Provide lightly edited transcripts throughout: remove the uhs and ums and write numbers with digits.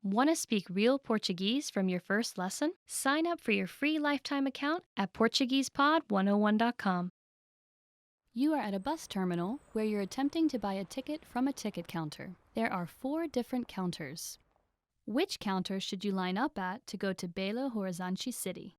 Want to speak real Portuguese from your first lesson? Sign up for your free lifetime account at PortuguesePod101.com. You are at a bus terminal where you're attempting to buy a ticket from a ticket counter. There are 4 different counters. Which counter should you line up at to go to Belo Horizonte City?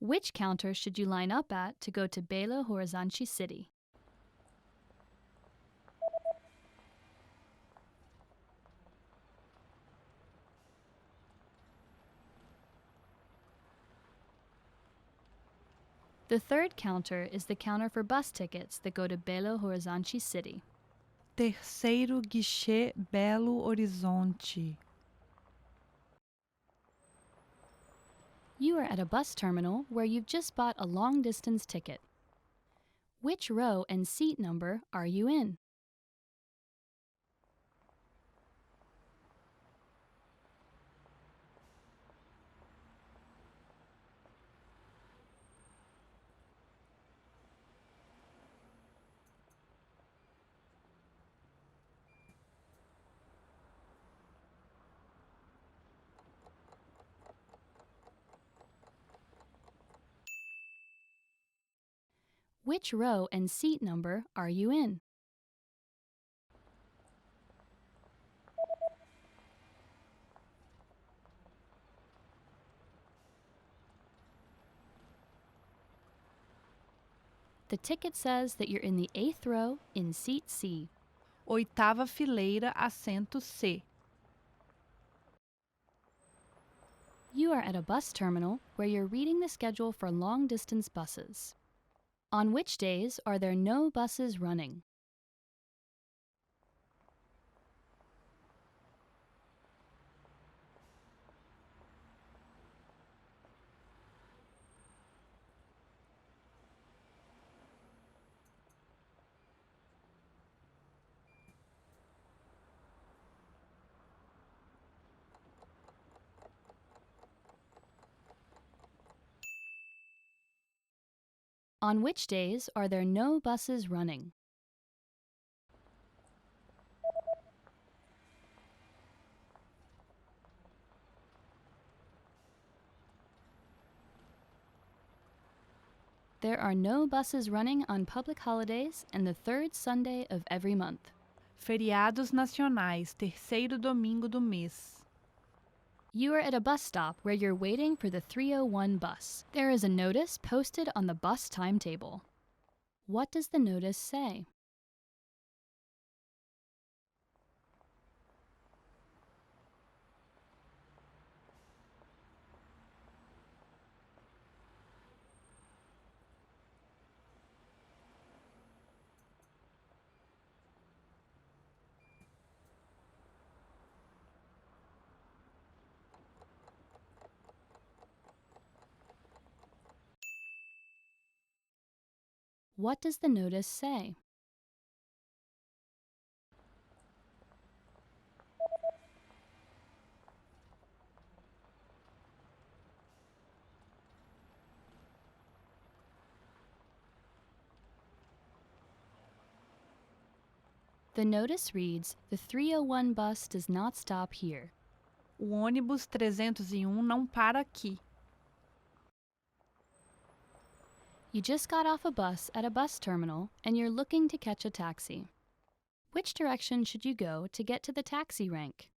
Which counter should you line up at to go to Belo Horizonte City? The third counter is the counter for bus tickets that go to Belo Horizonte City. Terceiro guichê, Belo Horizonte. You are at a bus terminal where you've just bought a long-distance ticket. Which row and seat number are you in? Which row and seat number are you in? The ticket says that you're in the 8th row in seat C. Oitava fileira, assento C. You are at a bus terminal where you're reading the schedule for long-distance buses. On which days are there no buses running? On which days are there no buses running? There are no buses running on public holidays and the 3rd Sunday of every month. Feriados nacionais, terceiro domingo do mês. You are at a bus stop where you're waiting for the 301 bus. There is a notice posted on the bus timetable. What does the notice say? What does the notice say? The notice reads, "The 301 bus does not stop here." O ônibus 301 não para aqui. You just got off a bus at a bus terminal and you're looking to catch a taxi. Which direction should you go to get to the taxi rank?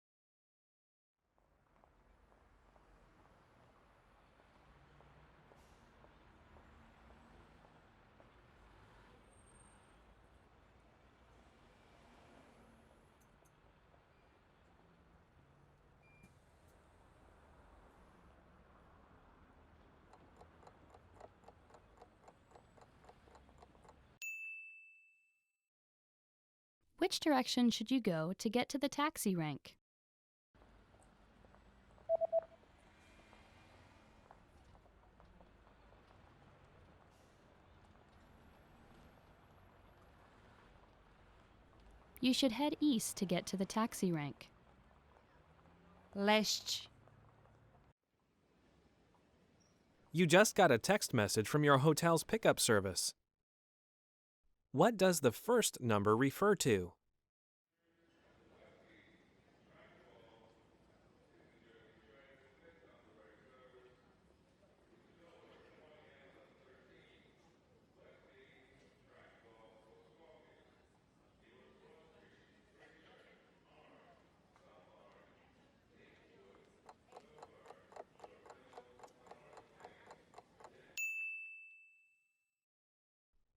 Which direction should you go to get to the taxi rank? You should head east to get to the taxi rank. Leste. You just got a text message from your hotel's pickup service. What does the first number refer to?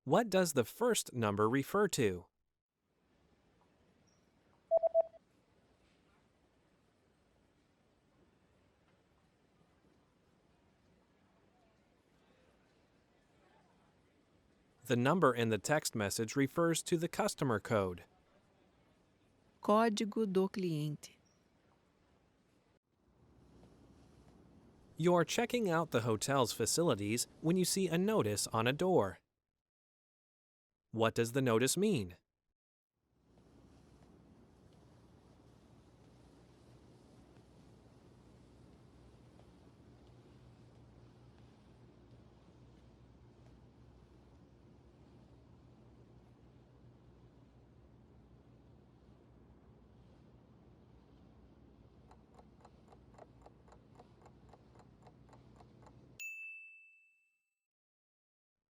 What does the first number refer to? The number in the text message refers to the customer code. Código do cliente. You're checking out the hotel's facilities when you see a notice on a door. What does the notice mean?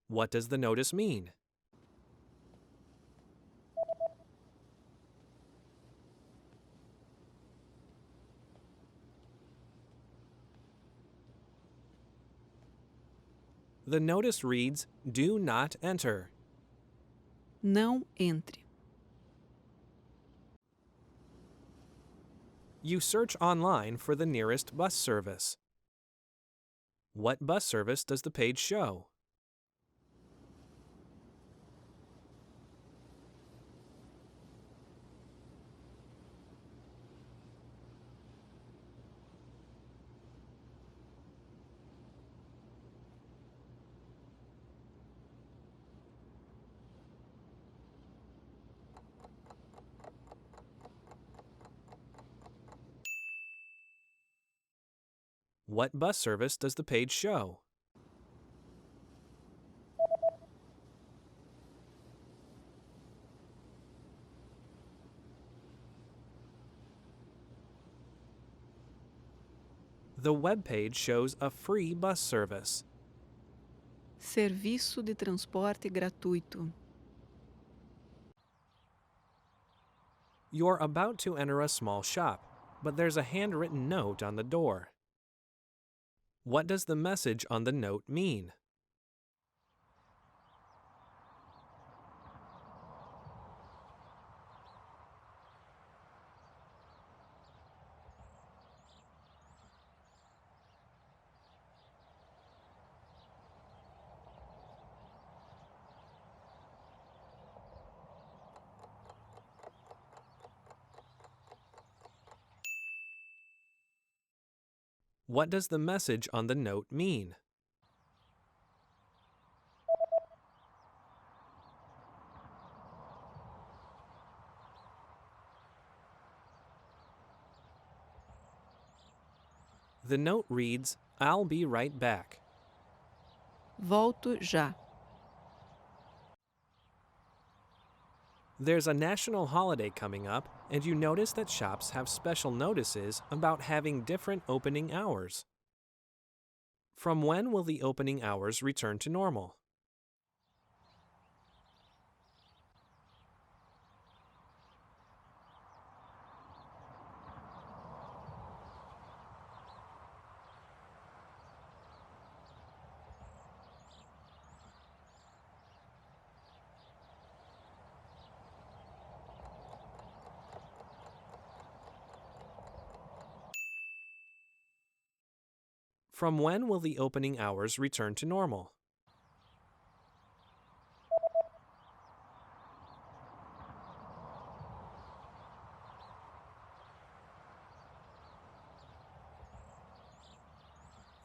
What does the notice mean? The notice reads, "Do not enter." Não entre. You search online for the nearest bus service. What bus service does the page show? What bus service does the page show? The web page shows a free bus service. Serviço de transporte gratuito. You're about to enter a small shop, but there's a handwritten note on the door. What does the message on the note mean? What does the message on the note mean? The note reads, "I'll be right back." Volto já. There's a national holiday coming up, and you notice that shops have special notices about having different opening hours. From when will the opening hours return to normal? From when will the opening hours return to normal?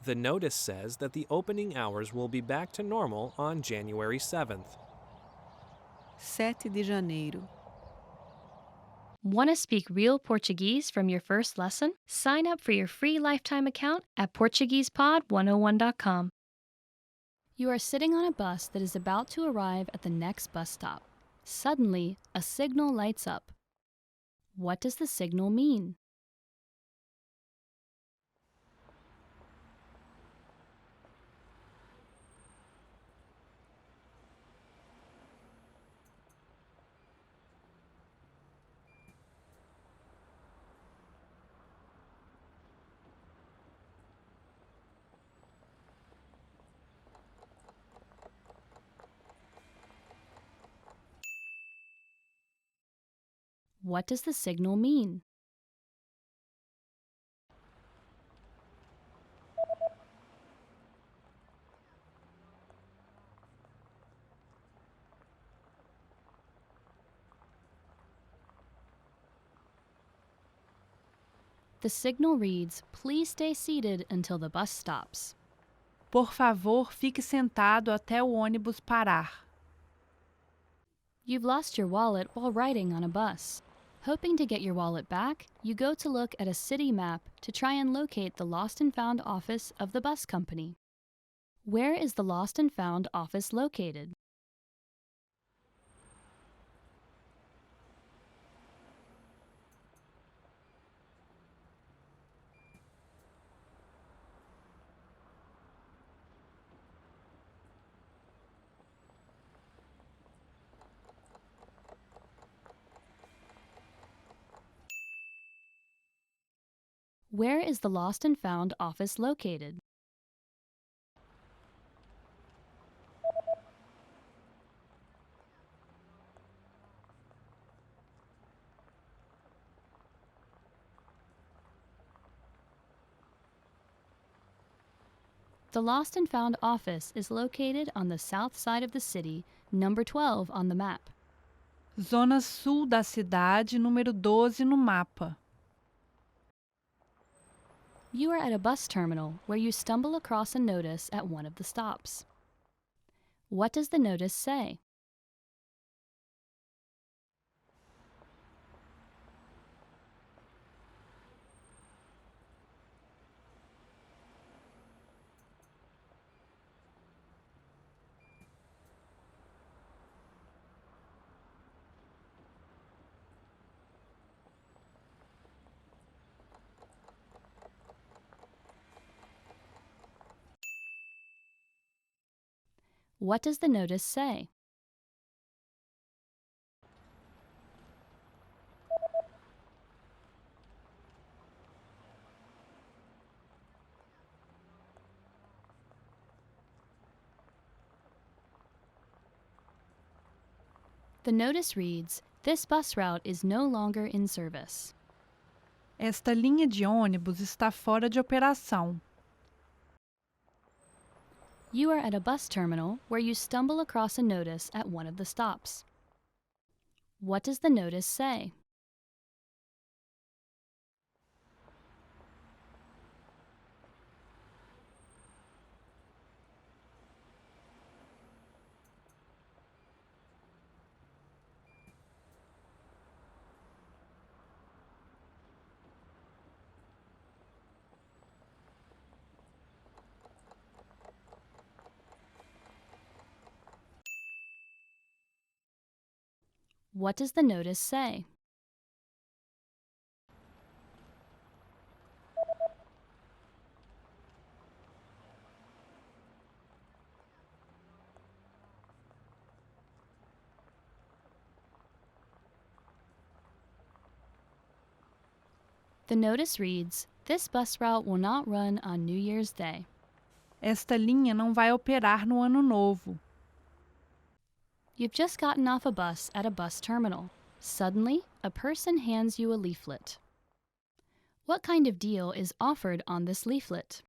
The notice says that the opening hours will be back to normal on January 7th. 7 de janeiro. Want to speak real Portuguese from your first lesson? Sign up for your free lifetime account at PortuguesePod101.com. You are sitting on a bus that is about to arrive at the next bus stop. Suddenly, a signal lights up. What does the signal mean? What does the signal mean? The signal reads, "Please stay seated until the bus stops." Por favor, fique sentado até o ônibus parar. You've lost your wallet while riding on a bus. Hoping to get your wallet back, you go to look at a city map to try and locate the lost and found office of the bus company. Where is the lost and found office located? Where is the lost and found office located? The lost and found office is located on the south side of the city, number 12 on the map. Zona sul da cidade, número 12 no mapa. You are at a bus terminal where you stumble across a notice at one of the stops. What does the notice say? What does the notice say? The notice reads, "This bus route is no longer in service." Esta linha de ônibus está fora de operação. You are at a bus terminal where you stumble across a notice at one of the stops. What does the notice say? What does the notice say? The notice reads, "This bus route will not run on New Year's Day." Esta linha não vai operar no ano novo. You've just gotten off a bus at a bus terminal. Suddenly, a person hands you a leaflet. What kind of deal is offered on this leaflet?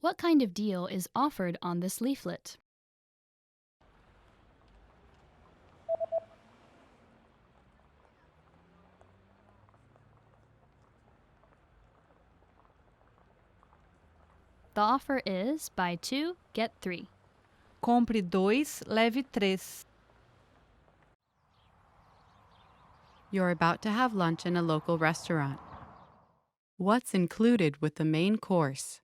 What kind of deal is offered on this leaflet? The offer is buy 2, get 3. Compre 2, leve 3. You're about to have lunch in a local restaurant. What's included with the main course?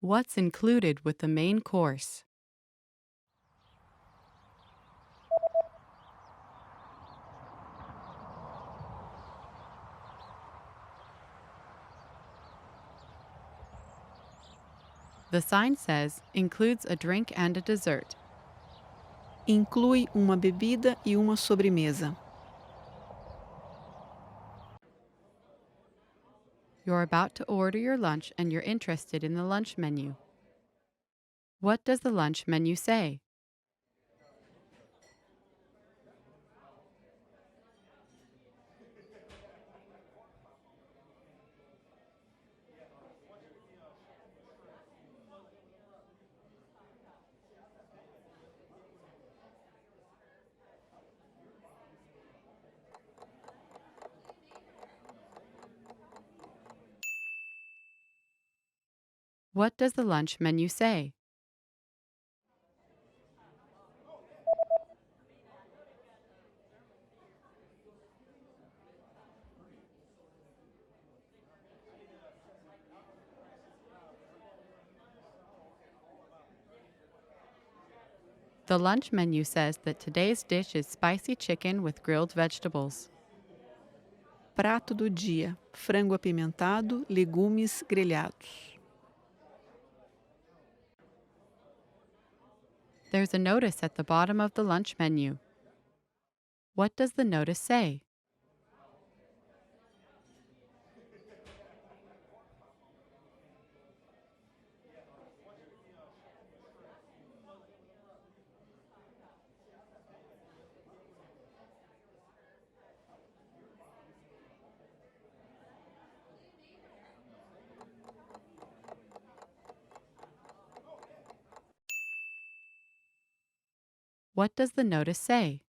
What's included with the main course? The sign says, includes a drink and a dessert. Inclui uma bebida e uma sobremesa. You're about to order your lunch and you're interested in the lunch menu. What does the lunch menu say? What does the lunch menu say? The lunch menu says that today's dish is spicy chicken with grilled vegetables. Prato do dia: frango apimentado, legumes grelhados. There's a notice at the bottom of the lunch menu. What does the notice say? What does the notice say?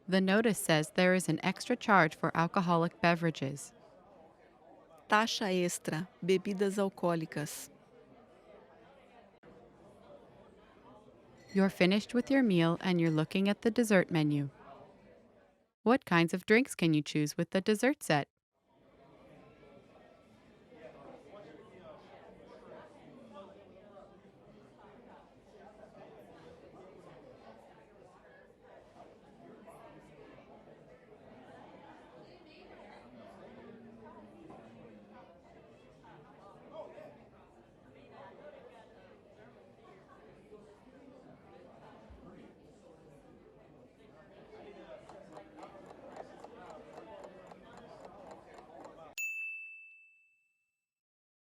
The notice says there is an extra charge for alcoholic beverages. Taxa extra: bebidas alcoólicas. You're finished with your meal and you're looking at the dessert menu. What kinds of drinks can you choose with the dessert set?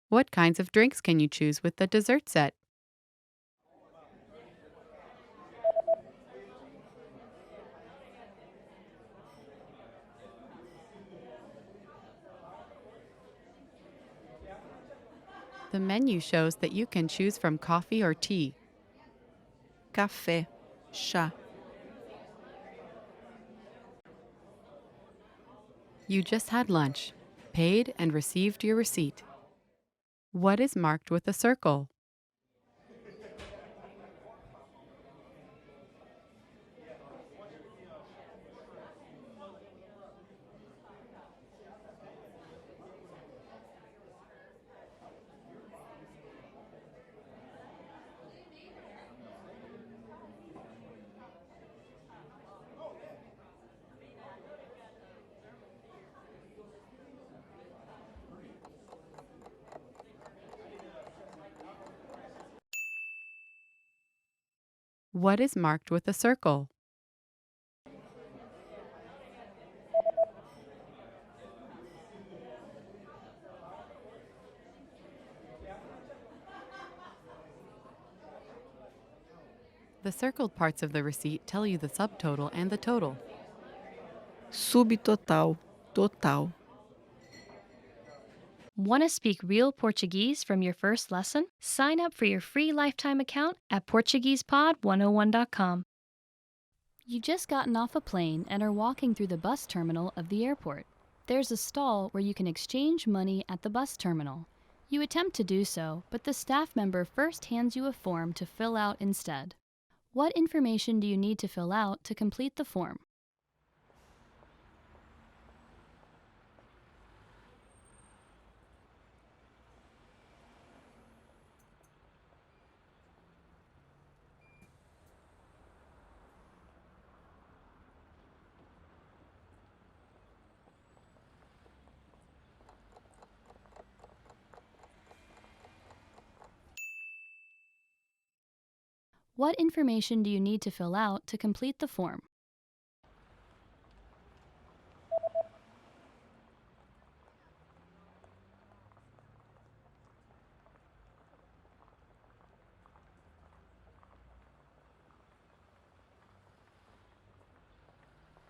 What kinds of drinks can you choose with the dessert set? The menu shows that you can choose from coffee or tea. Café, chá. You just had lunch, paid and received your receipt. What is marked with a circle? What is marked with a circle? The circled parts of the receipt tell you the subtotal and the total. Subtotal, total. Want to speak real Portuguese from your first lesson? Sign up for your free lifetime account at PortuguesePod101.com. You've just gotten off a plane and are walking through the bus terminal of the airport. There's a stall where you can exchange money at the bus terminal. You attempt to do so, but the staff member first hands you a form to fill out instead. What information do you need to fill out to complete the form? What information do you need to fill out to complete the form?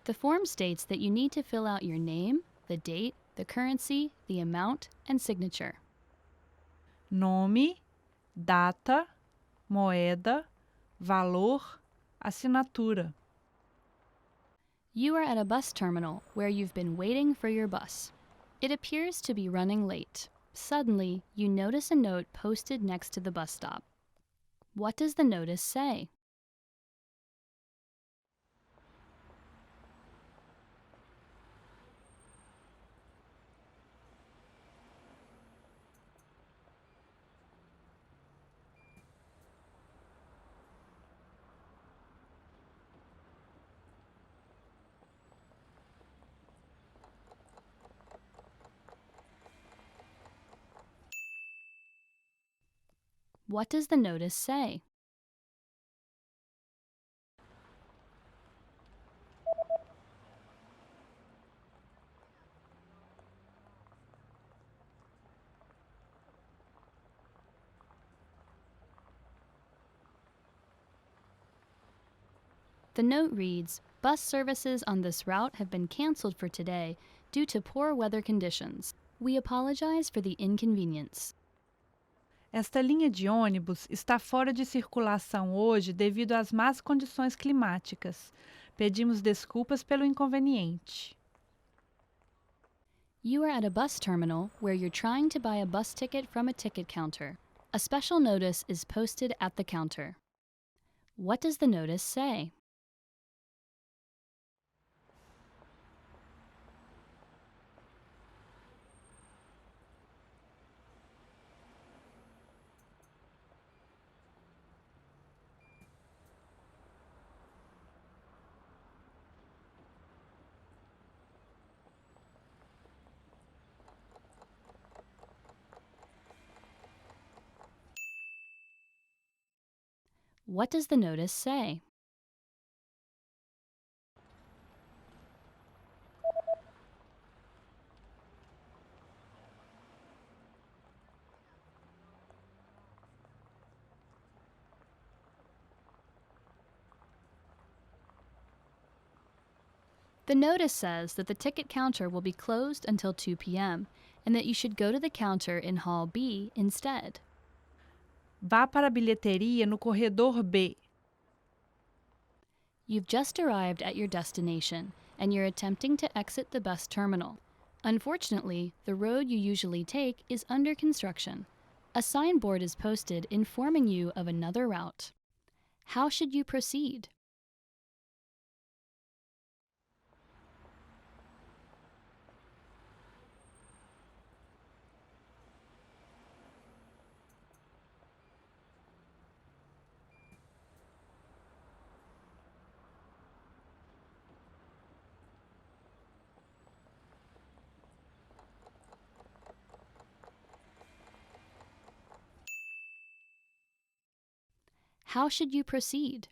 The form states that you need to fill out your name, the date, the currency, the amount, and signature. Nome, data, moeda, valor, assinatura. You are at a bus terminal where you've been waiting for your bus. It appears to be running late. Suddenly, you notice a note posted next to the bus stop. What does the notice say? What does the notice say? The note reads, "Bus services on this route have been canceled for today due to poor weather conditions. We apologize for the inconvenience." Esta linha de ônibus está fora de circulação hoje devido às más condições climáticas. Pedimos desculpas pelo inconveniente. You are at a bus terminal where you're trying to buy a bus ticket from a ticket counter. A special notice is posted at the counter. What does the notice say? What does the notice say? The notice says that the ticket counter will be closed until 2 p.m. and that you should go to the counter in Hall B instead. Vá para a bilheteria no corredor B. You've just arrived at your destination and you're attempting to exit the bus terminal. Unfortunately, the road you usually take is under construction. A signboard is posted informing you of another route. How should you proceed? How should you proceed?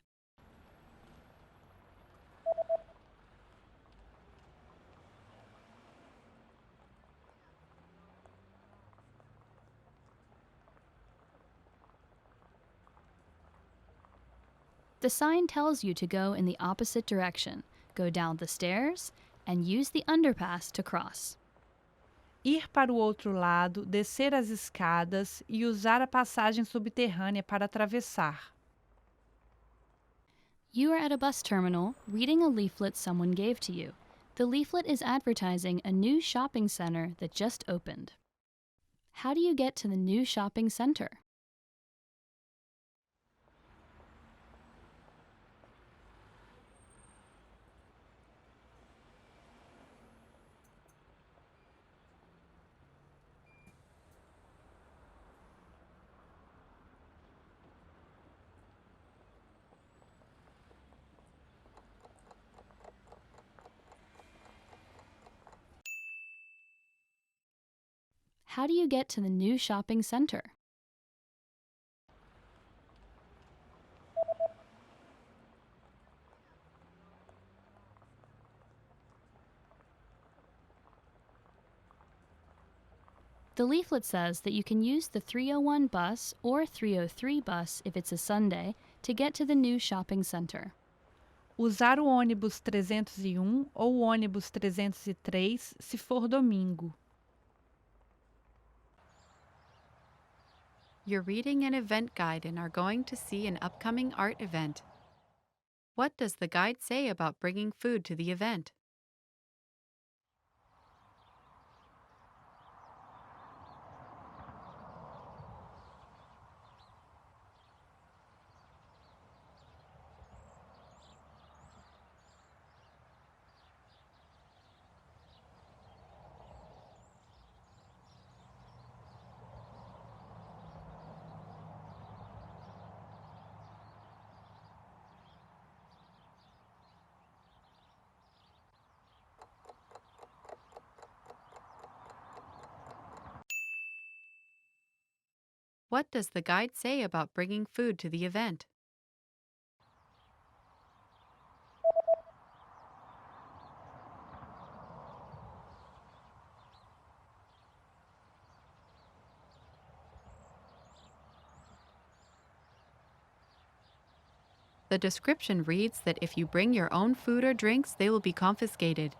The sign tells you to go in the opposite direction, go down the stairs, and use the underpass to cross. Ir para o outro lado, descer as escadas e usar a passagem subterrânea para atravessar. You are at a bus terminal reading a leaflet someone gave to you. The leaflet is advertising a new shopping center that just opened. How do you get to the new shopping center? How do you get to the new shopping center? The leaflet says that you can use the 301 bus or 303 bus if it's a Sunday to get to the new shopping center. Usar o ônibus 301 ou o ônibus 303 se for domingo. You're reading an event guide and are going to see an upcoming art event. What does the guide say about bringing food to the event? What does the guide say about bringing food to the event? The description reads that if you bring your own food or drinks, they will be confiscated.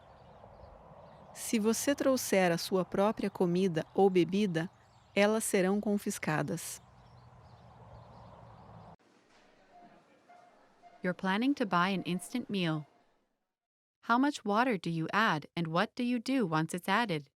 Se você trouxer a sua própria comida ou bebida, elas serão confiscadas. You're planning to buy an instant meal. How much water do you add and what do you do once it's added?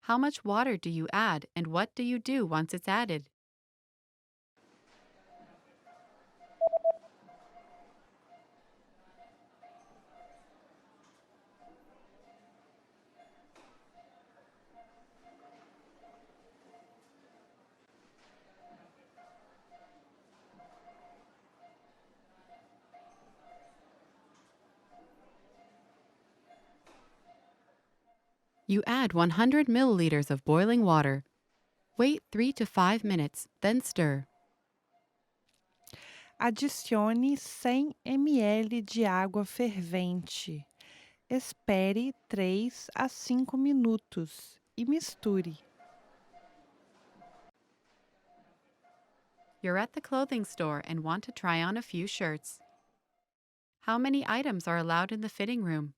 How much water do you add and what do you do once it's added? You add 100 milliliters of boiling water. Wait 3 to 5 minutes, then stir. Adicione 100 ml de água fervente. Espere 3 a 5 minutos e misture. You're at the clothing store and want to try on a few shirts. How many items are allowed in the fitting room?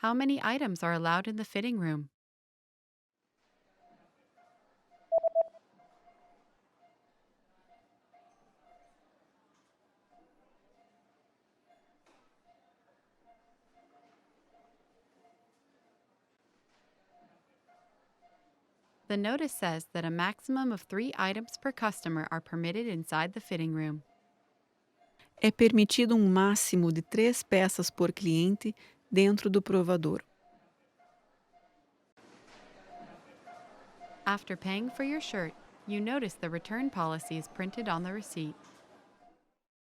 How many items are allowed in the fitting room? The notice says that a maximum of 3 items per customer are permitted inside the fitting room. É permitido um máximo de 3 peças por cliente dentro do provador. After paying for your shirt, you notice the return policy is printed on the receipt.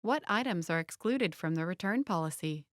What items are excluded from the return policy?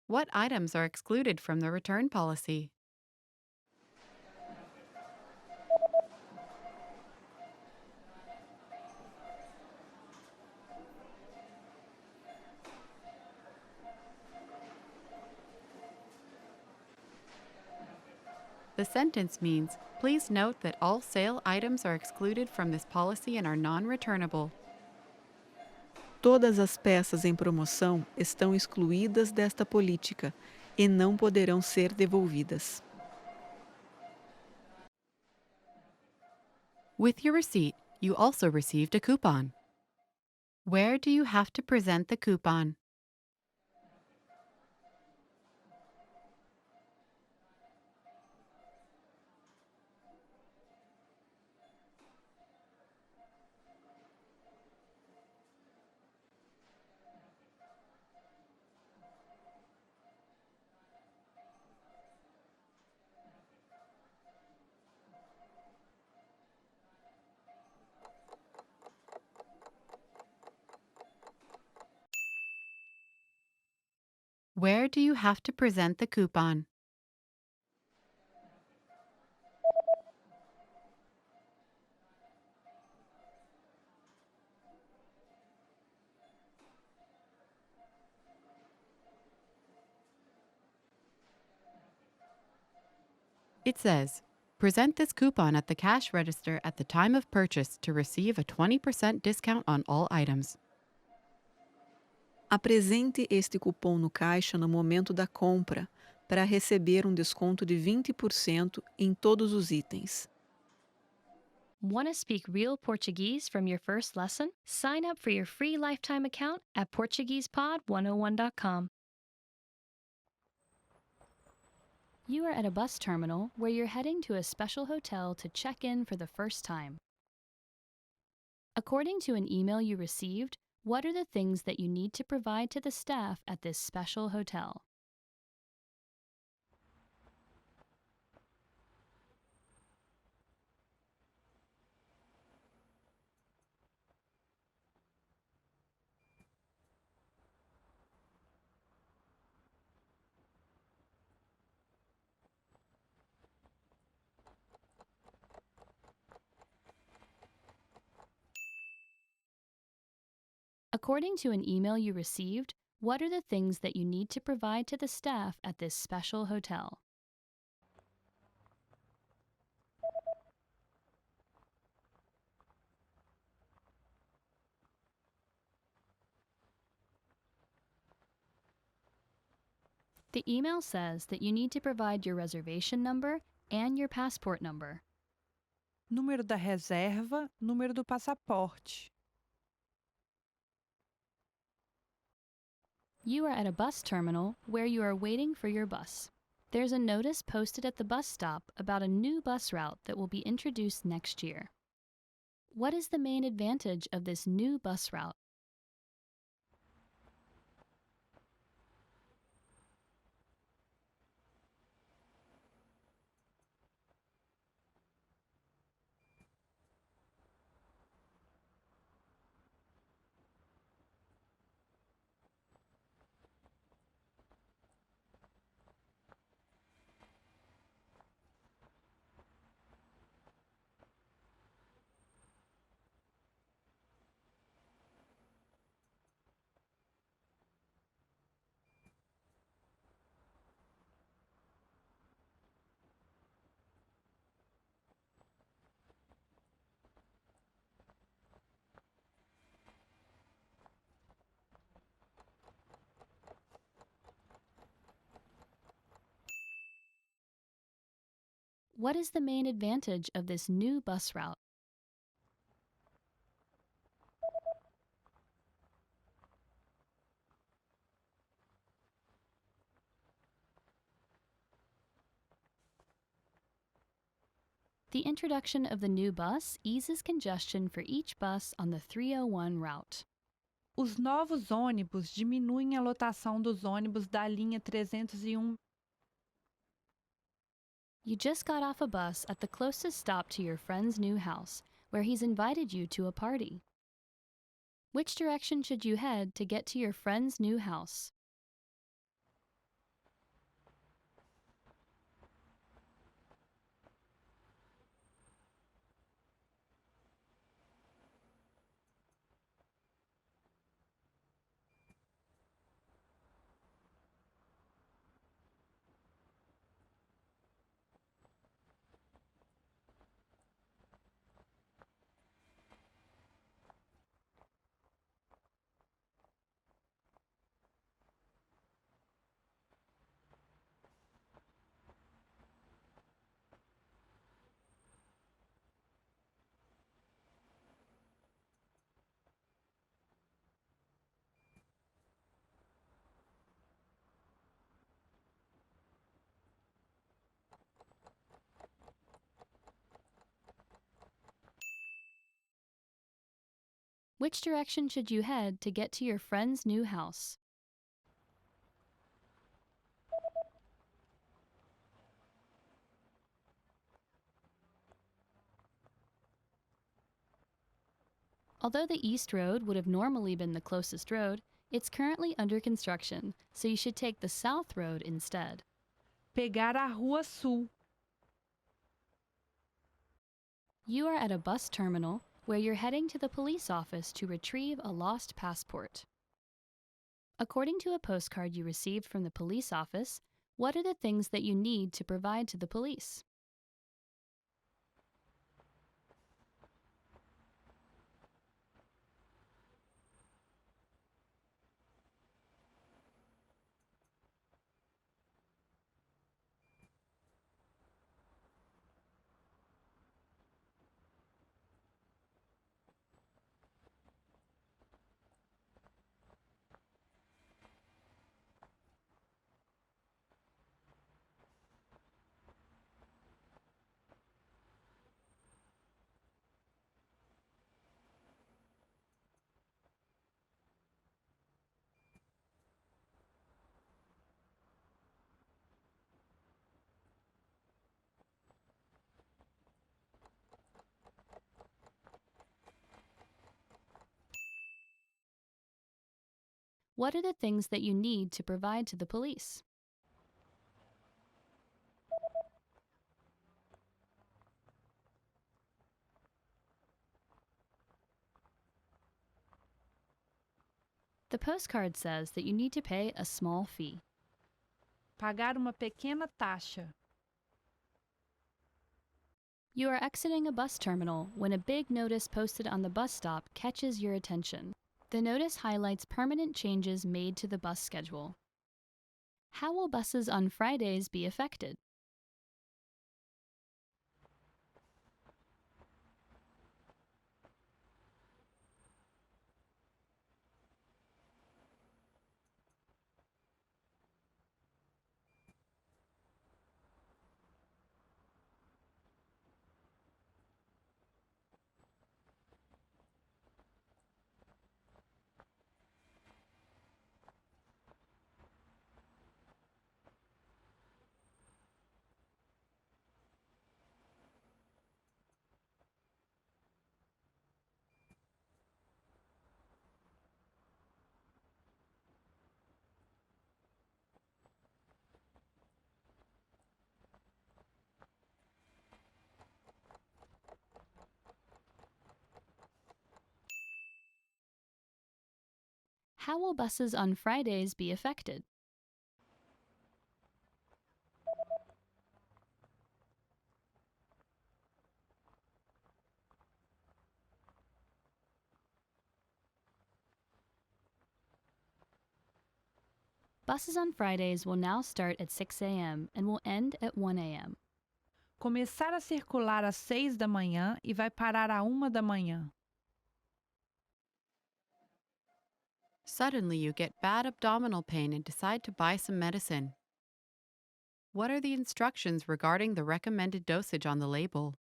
What items are excluded from the return policy? The sentence means, please note that all sale items are excluded from this policy and are non-returnable. Todas as peças em promoção estão excluídas desta política e não poderão ser devolvidas. With your receipt, you also received a coupon. Where do you have to present the coupon? Where do you have to present the coupon? It says, present this coupon at the cash register at the time of purchase to receive a 20% discount on all items. Apresente este cupom no caixa no momento da compra para receber um desconto de 20% em todos os itens. Want to speak real Portuguese from your first lesson? Sign up for your free lifetime account at PortuguesePod101.com. You are at a bus terminal where you're heading to a special hotel to check in for the first time. According to an email you received, what are the things that you need to provide to the staff at this special hotel? According to an email you received, what are the things that you need to provide to the staff at this special hotel? The email says that you need to provide your reservation number and your passport number. Número da reserva, número do passaporte. You are at a bus terminal where you are waiting for your bus. There's a notice posted at the bus stop about a new bus route that will be introduced next year. What is the main advantage of this new bus route? What is the main advantage of this new bus route? The introduction of the new bus eases congestion for each bus on the 301 route. Os novos ônibus diminuem a lotação dos ônibus da linha 301. You just got off a bus at the closest stop to your friend's new house, where he's invited you to a party. Which direction should you head to get to your friend's new house? Which direction should you head to get to your friend's new house? Although the East Road would have normally been the closest road, it's currently under construction, so you should take the South Road instead. Pegar a Rua Sul. You are at a bus terminal where you're heading to the police office to retrieve a lost passport. According to a postcard you received from the police office, what are the things that you need to provide to the police? What are the things that you need to provide to the police? The postcard says that you need to pay a small fee. Pagar uma pequena taxa. You are exiting a bus terminal when a big notice posted on the bus stop catches your attention. The notice highlights permanent changes made to the bus schedule. How will buses on Fridays be affected? How will buses on Fridays be affected? Buses on Fridays will now start at 6 a.m. and will end at 1 a.m. Começar a circular às 6 da manhã e vai parar à 1 da manhã. Suddenly, you get bad abdominal pain and decide to buy some medicine. What are the instructions regarding the recommended dosage on the label?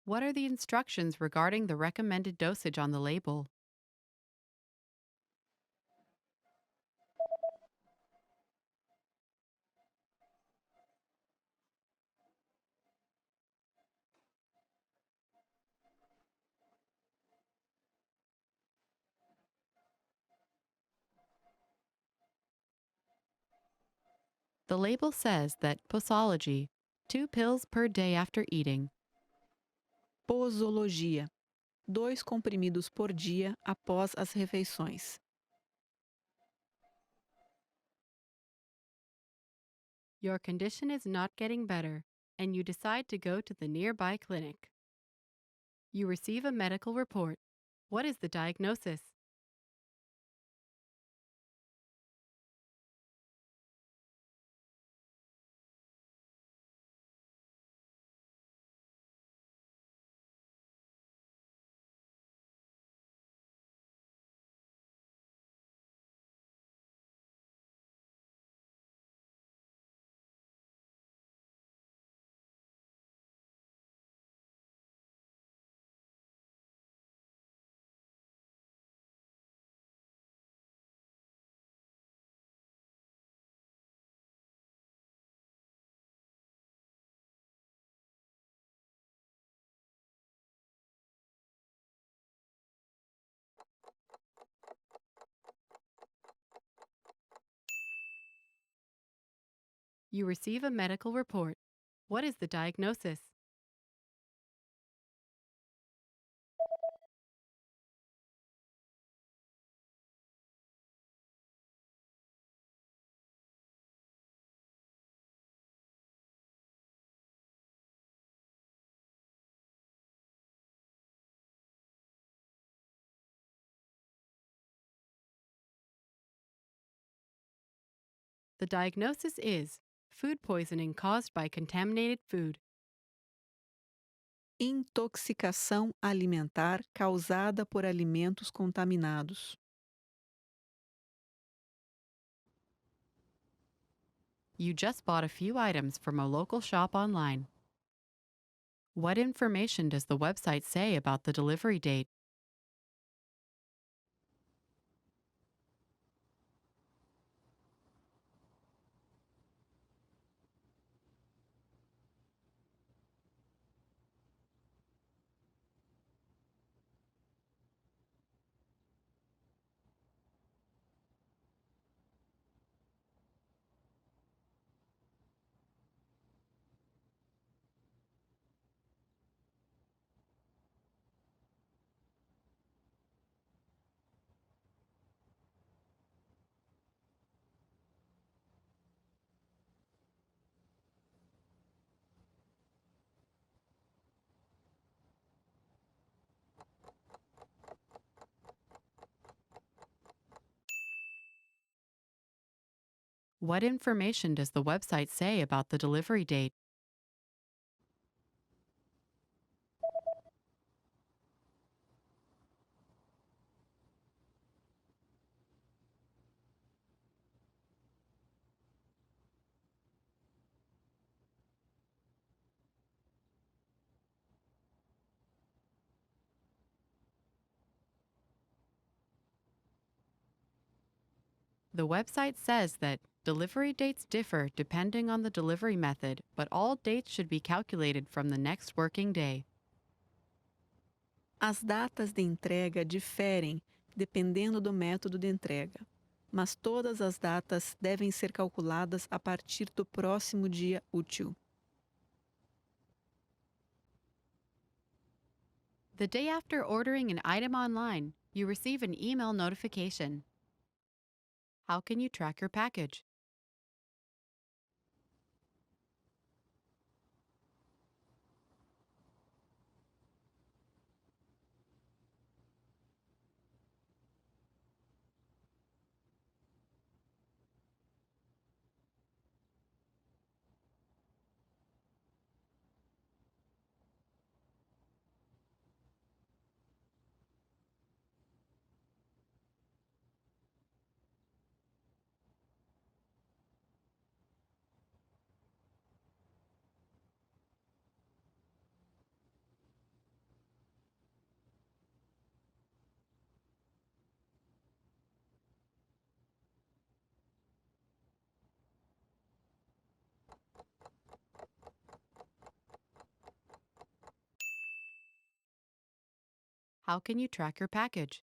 What are the instructions regarding the recommended dosage on the label? The label says that posology, 2 pills per day after eating. Posologia. 2 comprimidos por dia após as refeições. Your condition is not getting better, and you decide to go to the nearby clinic. You receive a medical report. What is the diagnosis? You receive a medical report. What is the diagnosis? The diagnosis is food poisoning caused by contaminated food. Intoxicação alimentar causada por alimentos contaminados. You just bought a few items from a local shop online. What information does the website say about the delivery date? What information does the website say about the delivery date? The website says that Delivery dates differ depending on the delivery method, but all dates should be calculated from the next working day. As datas de entrega diferem dependendo do método de entrega, mas todas as datas devem ser calculadas a partir do próximo dia útil. The day after ordering an item online, you receive an email notification. How can you track your package? How can you track your package?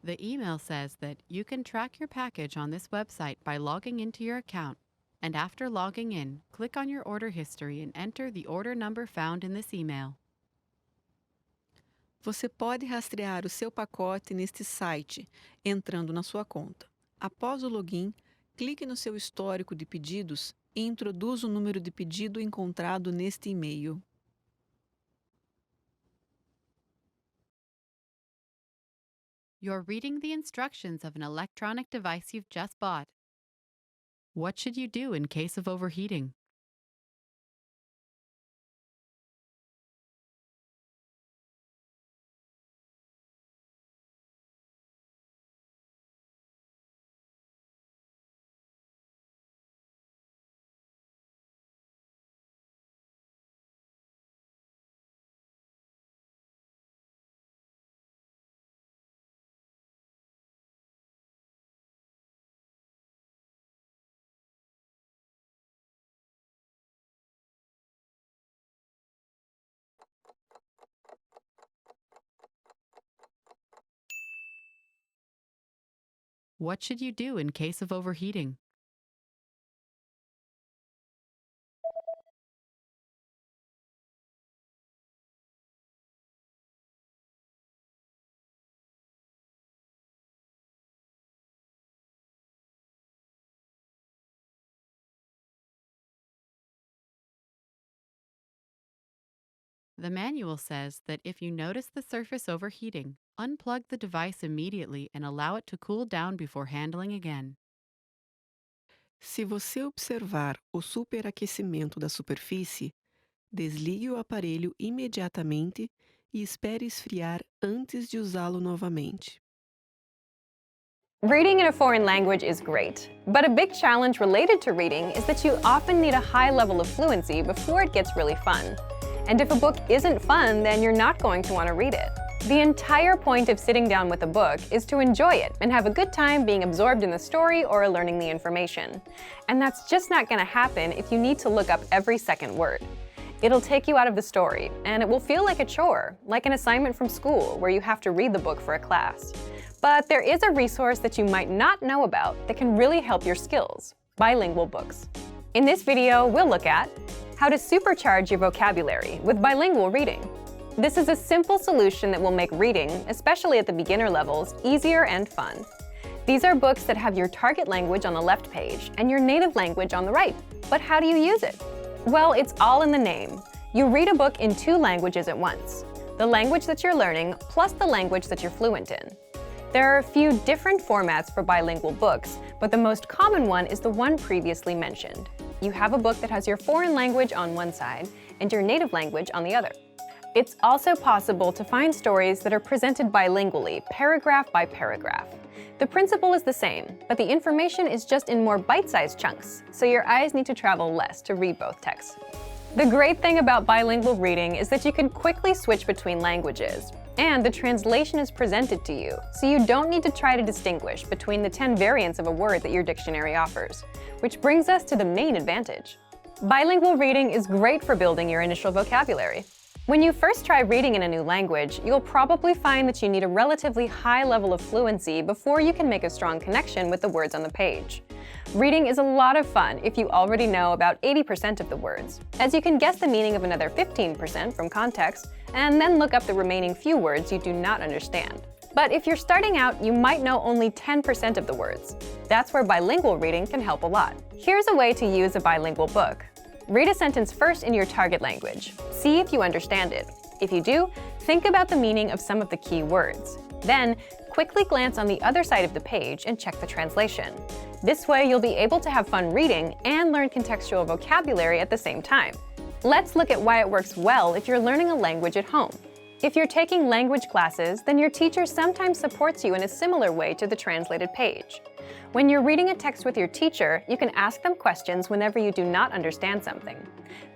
The email says that you can track your package on this website by logging into your account, and after logging in, click on your order history and enter the order number found in this email. Você pode rastrear o seu pacote neste site, entrando na sua conta. Após o login, clique no seu histórico de pedidos e introduza o número de pedido encontrado neste e-mail. You're reading the instructions of an electronic device you've just bought. What should you do in case of overheating? What should you do in case of overheating? The manual says that if you notice the surface overheating, unplug the device immediately and allow it to cool down before handling again. Se você observar o superaquecimento da superfície, desligue o aparelho imediatamente e espere esfriar antes de usá-lo novamente. Reading in a foreign language is great, but a big challenge related to reading is that you often need a high level of fluency before it gets really fun. And if a book isn't fun, then you're not going to want to read it. The entire point of sitting down with a book is to enjoy it and have a good time being absorbed in the story or learning the information. And that's just not going to happen if you need to look up every second word. It'll take you out of the story, and it will feel like a chore, like an assignment from school where you have to read the book for a class. But there is a resource that you might not know about that can really help your skills: bilingual books. In this video, we'll look at how to supercharge your vocabulary with bilingual reading. This is a simple solution that will make reading, especially at the beginner levels, easier and fun. These are books that have your target language on the left page and your native language on the right. But how do you use it? Well, it's all in the name. You read a book in 2 languages at once. the language that you're learning plus the language that you're fluent in. There are a few different formats for bilingual books, but the most common one is the one previously mentioned. You have a book that has your foreign language on one side and your native language on the other. It's also possible to find stories that are presented bilingually, paragraph by paragraph. The principle is the same, but the information is just in more bite-sized chunks, so your eyes need to travel less to read both texts. The great thing about bilingual reading is that you can quickly switch between languages, and the translation is presented to you, so you don't need to try to distinguish between the 10 variants of a word that your dictionary offers, which brings us to the main advantage. Bilingual reading is great for building your initial vocabulary. When you first try reading in a new language, you'll probably find that you need a relatively high level of fluency before you can make a strong connection with the words on the page. Reading is a lot of fun if you already know about 80% of the words, as you can guess the meaning of another 15% from context, and then look up the remaining few words you do not understand. But if you're starting out, you might know only 10% of the words. That's where bilingual reading can help a lot. Here's a way to use a bilingual book. Read a sentence first in your target language. See if you understand it. If you do, think about the meaning of some of the key words. Then, quickly glance on the other side of the page and check the translation. This way, you'll be able to have fun reading and learn contextual vocabulary at the same time. Let's look at why it works well if you're learning a language at home. If you're taking language classes, then your teacher sometimes supports you in a similar way to the translated page. When you're reading a text with your teacher, you can ask them questions whenever you do not understand something.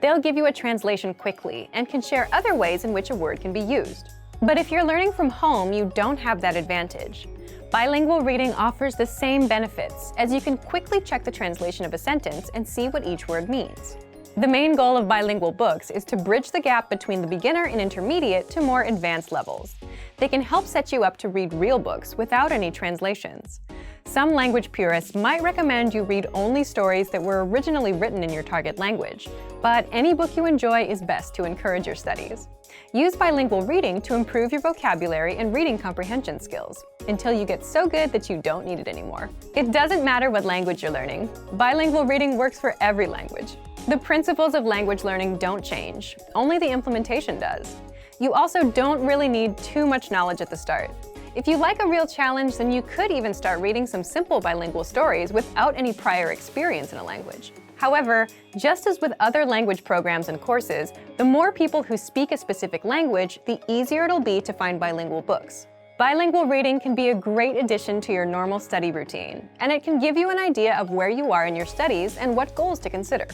They'll give you a translation quickly and can share other ways in which a word can be used. But if you're learning from home, you don't have that advantage. Bilingual reading offers the same benefits, as you can quickly check the translation of a sentence and see what each word means. The main goal of bilingual books is to bridge the gap between the beginner and intermediate to more advanced levels. They can help set you up to read real books without any translations. Some language purists might recommend you read only stories that were originally written in your target language, but any book you enjoy is best to encourage your studies. Use bilingual reading to improve your vocabulary and reading comprehension skills, until you get so good that you don't need it anymore. It doesn't matter what language you're learning. Bilingual reading works for every language. The principles of language learning don't change, only the implementation does. You also don't really need too much knowledge at the start. If you like a real challenge, then you could even start reading some simple bilingual stories without any prior experience in a language. However, just as with other language programs and courses, the more people who speak a specific language, the easier it'll be to find bilingual books. Bilingual reading can be a great addition to your normal study routine, and it can give you an idea of where you are in your studies and what goals to consider.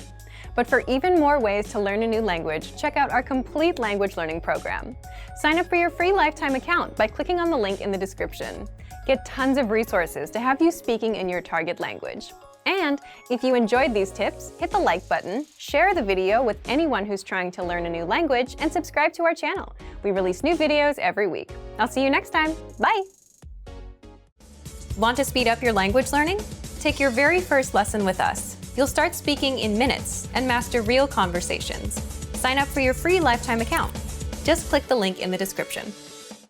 But for even more ways to learn a new language, check out our complete language learning program. Sign up for your free lifetime account by clicking on the link in the description. Get tons of resources to have you speaking in your target language. And if you enjoyed these tips, hit the like button, share the video with anyone who's trying to learn a new language, and subscribe to our channel. We release new videos every week. I'll see you next time. Bye! Want to speed up your language learning? Take your very first lesson with us. You'll start speaking in minutes and master real conversations. Sign up for your free lifetime account. Just click the link in the description.